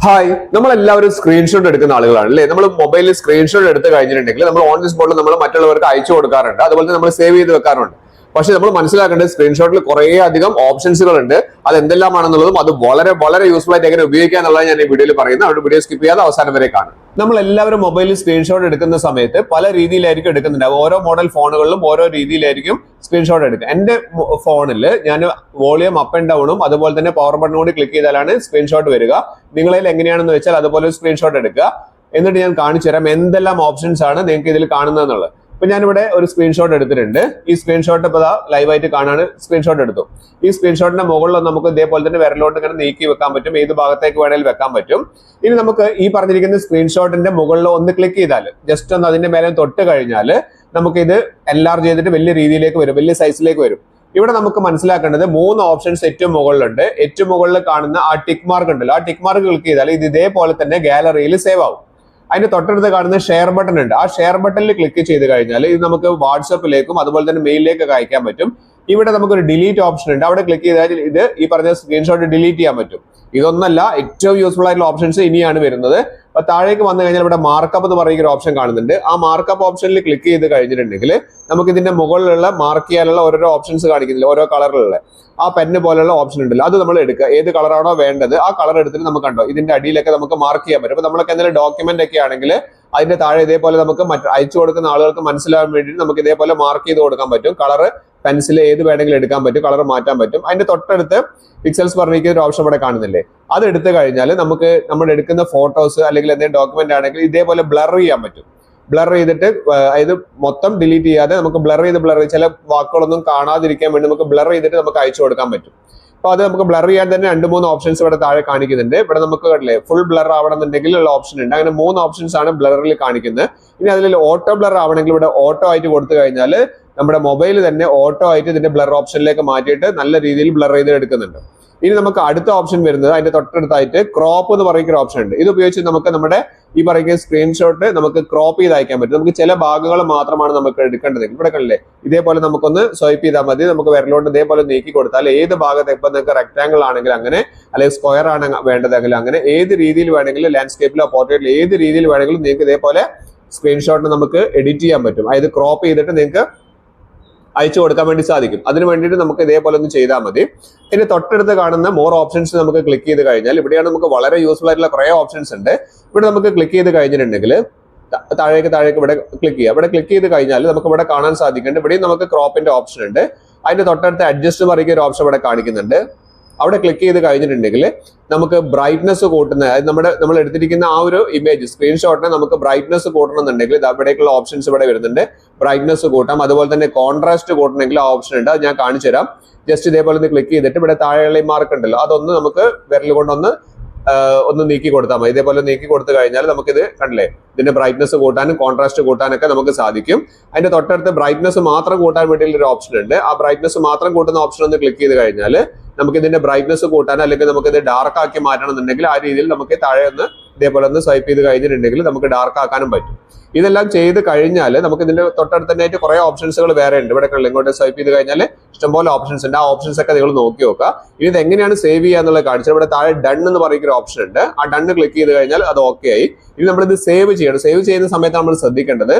Hi, നമ്മളെല്ലാവരും screenshot എടുക്കുന്ന ആളുകളാണ് അല്ലേ? നമ്മൾ മൊബൈലിൽ സ്ക്രീൻഷോട്ട് എടുത്ത് കഴിഞ്ഞിട്ടുണ്ടെങ്കിൽ നമ്മൾ ഓൺ ദി സ്പോട്ടിൽ നമ്മൾ മറ്റുള്ളവർക്ക് അയച്ചു കൊടുക്കാറുണ്ട്, അതുപോലെ തന്നെ നമ്മൾ സേവ് ചെയ്ത് വെക്കാറുണ്ട്. പക്ഷെ നമ്മൾ മനസ്സിലാക്കേണ്ടത് സ്ക്രീൻഷോട്ടിൽ കുറേ അധികം ഓപ്ഷൻസുകൾ ഉണ്ട്. അത് എന്തെല്ലാമാണെന്നുള്ളതും അത് വളരെ വളരെ യൂസ്ഫുൾ ആയിട്ട് എങ്ങനെ ഉപയോഗിക്കുക എന്നുള്ളത് ഞാൻ ഈ വീഡിയോയിൽ പറയുന്നത്. അവിടെ വീഡിയോ സ്കിപ്പ് ചെയ്യാതെ അവസാനം വരെ കാണും. നമ്മൾ എല്ലാവരും മൊബൈലിൽ സ്ക്രീൻഷോട്ട് എടുക്കുന്ന സമയത്ത് പല രീതിയിലായിരിക്കും എടുക്കുന്നുണ്ടാവും. ഓരോ മോഡൽ ഫോണുകളിലും ഓരോ രീതിയിലായിരിക്കും സ്ക്രീൻഷോട്ട് എടുക്കുക. എന്റെ ഫോണിൽ ഞാൻ വോളിയം അപ്പ് ആൻഡ് ഡൗണും അതുപോലെ തന്നെ പവർ ബട്ടൺ കൂടി ക്ലിക്ക് ചെയ്താലാണ് സ്ക്രീൻഷോട്ട് വരിക. നിങ്ങളിൽ എങ്ങനെയാണെന്ന് വെച്ചാൽ അതുപോലെ സ്ക്രീൻഷോട്ട് എടുക്കുക. എന്നിട്ട് ഞാൻ കാണിച്ചു തരാം എന്തെല്ലാം ഓപ്ഷൻസ് ആണ് നിങ്ങൾക്ക് ഇതിൽ കാണുന്നതെന്നുള്ളത്. ഇപ്പൊ ഞാനിവിടെ ഒരു സ്ക്രീൻഷോട്ട് എടുത്തിട്ടുണ്ട്. ഈ സ്ക്രീൻഷോട്ട് ഇപ്പോൾ ലൈവായിട്ട് കാണാണ്. സ്ക്രീൻഷോട്ട് എടുത്തു. ഈ സ്ക്രീൻഷോട്ടിന്റെ മുകളിൽ നമുക്ക് ഇതേപോലെ തന്നെ വിരലോട്ട് ഇങ്ങനെ നീക്കി വെക്കാൻ പറ്റും. ഏത് ഭാഗത്തേക്ക് വേണമെങ്കിലും വെക്കാൻ പറ്റും. ഇനി നമുക്ക് ഈ പറഞ്ഞിരിക്കുന്ന സ്ക്രീൻഷോട്ടിന്റെ മുകളിൽ ഒന്ന് ക്ലിക്ക് ചെയ്താൽ, ജസ്റ്റ് ഒന്ന് അതിന്റെ മേലെ തൊട്ട് കഴിഞ്ഞാൽ നമുക്ക് ഇത് എൻലാർജ് ചെയ്തിട്ട് വലിയ രീതിയിലേക്ക് വരും, വലിയ സൈസിലേക്ക് വരും. ഇവിടെ നമുക്ക് മനസ്സിലാക്കേണ്ടത് 3 ഓപ്ഷൻസ് ഏറ്റവും മുകളിലുണ്ട്. ഏറ്റവും മുകളിൽ കാണുന്ന ആ ടിക്ക് മാർക്ക് ഉണ്ടല്ലോ, ആ ടിക്ക് മാർക്ക് ക്ലിക്ക് ചെയ്താൽ ഇത് ഇതേപോലെ തന്നെ ഗാലറിയിൽ സേവ് ആവും. അതിന്റെ തൊട്ടടുത്ത് കാണുന്ന ഷെയർ ബട്ടൺ ഉണ്ട്. ആ ഷെയർ ബട്ടണിൽ ക്ലിക്ക് ചെയ്ത് കഴിഞ്ഞാൽ ഇത് നമുക്ക് വാട്സപ്പിലേക്കും അതുപോലെ തന്നെ മെയിലിലേക്കൊക്കെ അയക്കാൻ പറ്റും. ഇവിടെ നമുക്കൊരു ഡിലീറ്റ് ഓപ്ഷൻ ഉണ്ട്. അവിടെ ക്ലിക്ക് ചെയ്താൽ ഇത് ഈ പറഞ്ഞ സ്ക്രീൻഷോട്ട് ഡിലീറ്റ് ചെയ്യാൻ പറ്റും. ഇതൊന്നല്ല, ഏറ്റവും യൂസ്ഫുൾ ആയിട്ടുള്ള ഓപ്ഷൻസ് ഇനിയാണ് വരുന്നത്. അപ്പൊ താഴേക്ക് വന്നു കഴിഞ്ഞാൽ ഇവിടെ മാർക്കപ്പ് എന്ന് പറയുന്ന ഒരു ഓപ്ഷൻ കാണുന്നുണ്ട്. ആ മാർക്കപ്പ് ഓപ്ഷനിൽ ക്ലിക്ക് ചെയ്ത് കഴിഞ്ഞിട്ടുണ്ടെങ്കിൽ നമുക്ക് ഇതിന്റെ മുകളിലുള്ള മാർക്ക് ചെയ്യാനുള്ള ഓരോരോ ഓപ്ഷൻസ് കാണിക്കുന്നില്ല, ഓരോ കളറിലുള്ള ആ പെന്ന് പോലുള്ള ഓപ്ഷൻ ഉണ്ടല്ലോ, അത് നമ്മൾ എടുക്കുക. ഏത് കളറാണോ വേണ്ടത് ആ കളർ എടുത്തിട്ട് നമുക്ക് കണ്ടോ ഇതിന്റെ അടിയിലൊക്കെ നമുക്ക് മാർക്ക് ചെയ്യാൻ പറ്റും. അപ്പൊ നമ്മളൊക്കെ എന്തെങ്കിലും ഡോക്യുമെന്റ് ഒക്കെ ആണെങ്കിൽ അതിന്റെ താഴെ ഇതേപോലെ നമുക്ക് അയച്ചു കൊടുക്കുന്ന ആളുകൾക്ക് മനസ്സിലാവാൻ വേണ്ടിയിട്ട് നമുക്ക് ഇതേപോലെ മാർക്ക് ചെയ്ത് കൊടുക്കാൻ പറ്റും. കളറ് പെൻസിൽ ഏത് വേണമെങ്കിലും എടുക്കാൻ പറ്റും, കളർ മാറ്റാൻ പറ്റും. അതിന്റെ തൊട്ടടുത്ത് പിക്സൽസ് പറഞ്ഞിരിക്കുന്ന ഒരു ഓപ്ഷൻ ഇവിടെ കാണുന്നില്ലേ, അത് എടുത്തു കഴിഞ്ഞാൽ നമുക്ക് നമ്മൾ എടുക്കുന്ന ഫോട്ടോസ് അല്ലെങ്കിൽ എന്തെങ്കിലും ഡോക്യുമെന്റ് ആണെങ്കിൽ ഇതേപോലെ ബ്ലർ ചെയ്യാൻ പറ്റും. ബ്ലർ ചെയ്തിട്ട് അതായത് മൊത്തം ഡിലീറ്റ് ചെയ്യാതെ നമുക്ക് ബ്ലർ ചെയ്ത് ചില വാക്കുകളൊന്നും കാണാതിരിക്കാൻ വേണ്ടി നമുക്ക് ബ്ലർ ചെയ്തിട്ട് നമുക്ക് അയച്ചു കൊടുക്കാൻ പറ്റും. അപ്പൊ അത് നമുക്ക് ബ്ലർ ചെയ്യാൻ തന്നെ 2-3 ഓപ്ഷൻസ് ഇവിടെ താഴെ കാണിക്കുന്നുണ്ട്. ഇവിടെ നമുക്ക് കണ്ടില്ലേ ഫുൾ ബ്ലർ ആവണമെന്നുണ്ടെങ്കിൽ ഉള്ള ഓപ്ഷൻ ഉണ്ട്. അങ്ങനെ 3 ഓപ്ഷൻസ് ആണ് ബ്ലറിൽ കാണിക്കുന്നത്. ഇനി അതിൽ ഓട്ടോ ബ്ലർ ആവണമെങ്കിൽ ഇവിടെ ഓട്ടോ ആയിട്ട് കൊടുത്തു കഴിഞ്ഞാൽ നമ്മുടെ മൊബൈൽ തന്നെ ഓട്ടോ ആയിട്ട് ഇതിന്റെ ബ്ലർ ഓപ്ഷനിലേക്ക് മാറ്റിയിട്ട് നല്ല രീതിയിൽ ബ്ലർ ചെയ്ത് എടുക്കുന്നുണ്ട്. ഇനി നമുക്ക് അടുത്ത ഓപ്ഷൻ വരുന്നത് അതിന്റെ തൊട്ടടുത്തായിട്ട് ക്രോപ്പ് എന്ന് പറയുന്ന ഓപ്ഷൻ ഉണ്ട്. ഇത് ഉപയോഗിച്ച് നമുക്ക് നമ്മുടെ ഈ പറയുന്ന സ്ക്രീൻഷോട്ട് നമുക്ക് ക്രോപ്പ് ചെയ്ത് അയക്കാൻ പറ്റും. നമുക്ക് ചില ഭാഗങ്ങൾ മാത്രമാണ് നമുക്ക് എടുക്കേണ്ടത്. ഇവിടെ കണ്ടില്ലേ ഇതേപോലെ നമുക്കൊന്ന് സ്വൈപ്പ് ചെയ്താൽ മതി. നമുക്ക് വിരലോട്ട് ഇതേപോലെ നീക്കി കൊടുത്താൽ ഏത് ഭാഗത്ത് ഇപ്പൊ നിങ്ങൾക്ക് റെക്ടാങ്കിൾ ആണെങ്കിൽ അങ്ങനെ, അല്ലെങ്കിൽ സ്ക്വയർ ആണ് വേണ്ടതെങ്കിൽ അങ്ങനെ, ഏത് രീതിയിൽ വേണമെങ്കിലും ലാൻഡ്സ്കേപ്പിലോ പോർട്രേറ്റിലോ ഏത് രീതിയിൽ വേണമെങ്കിലും നിങ്ങൾക്ക് ഇതേപോലെ സ്ക്രീൻഷോട്ട് നമുക്ക് എഡിറ്റ് ചെയ്യാൻ പറ്റും. അതായത് ക്രോപ്പ് ചെയ്തിട്ട് നിങ്ങൾക്ക് അയച്ചു കൊടുക്കാൻ വേണ്ടി സാധിക്കും. അതിന് വേണ്ടിയിട്ട് നമുക്ക് ഇതേപോലെ ഒന്ന് ചെയ്താൽ മതി. ഇനി തൊട്ടടുത്ത് കാണുന്ന മോർ ഓപ്ഷൻസ് നമുക്ക് ക്ലിക്ക് ചെയ്ത് കഴിഞ്ഞാൽ ഇവിടെയാണ് നമുക്ക് വളരെ യൂസ്ഫുൾ ആയിട്ടുള്ള കുറേ ഓപ്ഷൻസ് ഉണ്ട്. ഇവിടെ നമുക്ക് ക്ലിക്ക് ചെയ്ത് കഴിഞ്ഞിട്ടുണ്ടെങ്കിൽ താഴേക്ക് ഇവിടെ ക്ലിക്ക് ചെയ്യുക. ഇവിടെ ക്ലിക്ക് ചെയ്ത് കഴിഞ്ഞാൽ നമുക്ക് ഇവിടെ കാണാൻ സാധിക്കുന്നുണ്ട്. ഇവിടെയും നമുക്ക് ക്രോപ്പിന്റെ ഓപ്ഷൻ ഉണ്ട്. അതിന്റെ തൊട്ടടുത്ത് അഡ്ജസ്റ്റ് പറയുന്ന ഒരു ഓപ്ഷൻ ഇവിടെ കാണിക്കുന്നുണ്ട്. അവിടെ ക്ലിക്ക് ചെയ്ത് കഴിഞ്ഞിട്ടുണ്ടെങ്കിൽ നമുക്ക് ബ്രൈറ്റ്നസ് കൂട്ടുന്ന, നമ്മൾ എടുത്തിരിക്കുന്ന ആ ഒരു ഇമേജ് സ്ക്രീൻഷോട്ടിനെ നമുക്ക് ബ്രൈറ്റ്നസ് കൂട്ടണമെന്നുണ്ടെങ്കിൽ ഇവിടേക്കുള്ള ഓപ്ഷൻസ് ഇവിടെ വരുന്നുണ്ട്. ബ്രൈറ്റ്നസ് കൂട്ടാം, അതുപോലെ തന്നെ കോൺട്രാസ്റ്റ് കൂട്ടണമെങ്കിൽ ആ ഓപ്ഷൻ ഉണ്ട്. അത് ഞാൻ കാണിച്ചു തരാം. ജസ്റ്റ് ഇതേപോലെ ഒന്ന് ക്ലിക്ക് ചെയ്തിട്ട് ഇവിടെ താഴെയുള്ള മാർക്ക് ഉണ്ടല്ലോ അതൊന്ന് നമുക്ക് വിരൽ കൊണ്ടൊന്ന് നീക്കി കൊടുത്താൽ മതി. ഇതേപോലെ നീക്കി കൊടുത്തു കഴിഞ്ഞാൽ നമുക്കിത് കണ്ടില്ലേ ഇതിന്റെ ബ്രൈറ്റ്നസ് കൂട്ടാനും കോൺട്രാസ്റ്റ് കൂട്ടാനൊക്കെ നമുക്ക് സാധിക്കും. അതിന്റെ തൊട്ടടുത്ത് ബ്രൈറ്റ്നസ് മാത്രം കൂട്ടാൻ വേണ്ടിയുള്ള ഒരു ഓപ്ഷൻ ഉണ്ട്. ആ ബ്രൈറ്റ്നസ് മാത്രം കൂട്ടുന്ന ഓപ്ഷൻ ഒന്ന് ക്ലിക്ക് ചെയ്ത് കഴിഞ്ഞാൽ നമുക്ക് ഇതിന്റെ ബ്രൈറ്റ്നസ് കൂട്ടാൻ അല്ലെങ്കിൽ നമുക്ക് ഇത് ഡാർക്ക് ആക്കി മാറ്റണം എന്നുണ്ടെങ്കിൽ ആ രീതിയിൽ നമുക്ക് താഴെ ഒന്ന് ഇതേപോലെ ഒന്ന് സ്വൈപ്പ് ചെയ്ത് കഴിഞ്ഞിട്ടുണ്ടെങ്കിൽ നമുക്ക് ഡാർക്ക് ആക്കാനും പറ്റും. ഇതെല്ലാം ചെയ്ത് കഴിഞ്ഞാൽ നമുക്ക് ഇതിന്റെ തൊട്ടടുത്ത് തന്നെയായിട്ട് കുറെ ഓപ്ഷൻസുകൾ വേറെ ഉണ്ട്. ഇവിടെ ഇങ്ങോട്ട് സ്വൈപ്പ് ചെയ്ത് കഴിഞ്ഞാൽ ഇഷ്ടംപോലെ ഓപ്ഷൻസ് ഉണ്ട്. ആ ഓപ്ഷൻസ് ഒക്കെ നിങ്ങൾ നോക്കി നോക്കുക. ഇനി ഇത് എങ്ങനെയാണ് സേവ് ചെയ്യുക എന്നുള്ളത് കാണിച്ചത്. ഇവിടെ താഴെ ഡൺ എന്ന് പറയുന്ന ഒരു ഓപ്ഷൻ ഉണ്ട്. ആ ഡൺ ക്ലിക്ക് ചെയ്ത് കഴിഞ്ഞാൽ അത് ഓക്കെ ആയി. ഇനി നമ്മളിത് സേവ് ചെയ്യണം. സേവ് ചെയ്യുന്ന സമയത്ത് നമ്മൾ ശ്രദ്ധിക്കേണ്ടത്,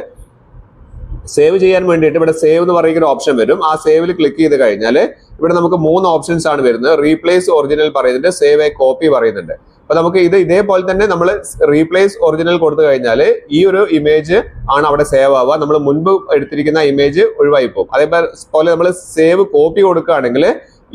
സേവ് ചെയ്യാൻ വേണ്ടിയിട്ട് ഇവിടെ സേവ് എന്ന് പറയുന്ന ഒരു ഓപ്ഷൻ വരും. ആ സേവിൽ ക്ലിക്ക് ചെയ്ത് കഴിഞ്ഞാൽ ഇവിടെ നമുക്ക് 3 ഓപ്ഷൻസ് ആണ് വരുന്നത്. റീപ്ലേസ് ഒറിജിനൽ പറയുന്നുണ്ട്, സേവ് എ കോപ്പി പറയുന്നുണ്ട്. അപ്പൊ നമുക്ക് ഇത് ഇതേപോലെ തന്നെ നമ്മൾ റീപ്ലേസ് ഒറിജിനൽ കൊടുത്തു കഴിഞ്ഞാൽ ഈ ഒരു ഇമേജ് ആണ് അവിടെ സേവ് ആവുക. നമ്മൾ മുൻപ് എടുത്തിരിക്കുന്ന ഇമേജ് ഒഴിവായി പോകും. അതേപോലെ നമ്മൾ സേവ് കോപ്പി കൊടുക്കുകയാണെങ്കിൽ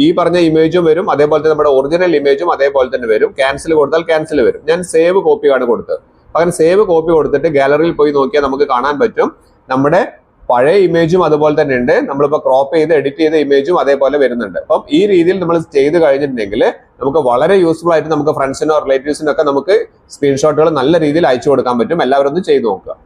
ഈ പറഞ്ഞ ഇമേജും വരും, അതേപോലെ തന്നെ നമ്മുടെ ഒറിജിനൽ ഇമേജും അതേപോലെ തന്നെ വരും. ക്യാൻസൽ കൊടുത്താൽ ക്യാൻസൽ വരും. ഞാൻ സേവ് കോപ്പിയാണ് കൊടുത്തത്. അങ്ങനെ സേവ് കോപ്പി കൊടുത്തിട്ട് ഗാലറിയിൽ പോയി നോക്കിയാൽ നമുക്ക് കാണാൻ പറ്റും നമ്മുടെ പഴയ ഇമേജും അതുപോലെ തന്നെ ഉണ്ട്. നമ്മളിപ്പോൾ ക്രോപ്പ് ചെയ്ത് എഡിറ്റ് ചെയ്ത ഇമേജും അതേപോലെ വരുന്നുണ്ട്. അപ്പം ഈ രീതിയിൽ നമ്മൾ ചെയ്ത് കഴിഞ്ഞിട്ടുണ്ടെങ്കിൽ നമുക്ക് വളരെ യൂസ്ഫുൾ ആയിട്ട് നമുക്ക് ഫ്രണ്ട്സിനോ റിലേറ്റീവ്സിനോ ഒക്കെ നമുക്ക് സ്ക്രീൻഷോട്ടുകൾ നല്ല രീതിയിൽ അയച്ചു കൊടുക്കാൻ പറ്റും. എല്ലാവരും ഒന്ന് ചെയ്ത് നോക്കുക.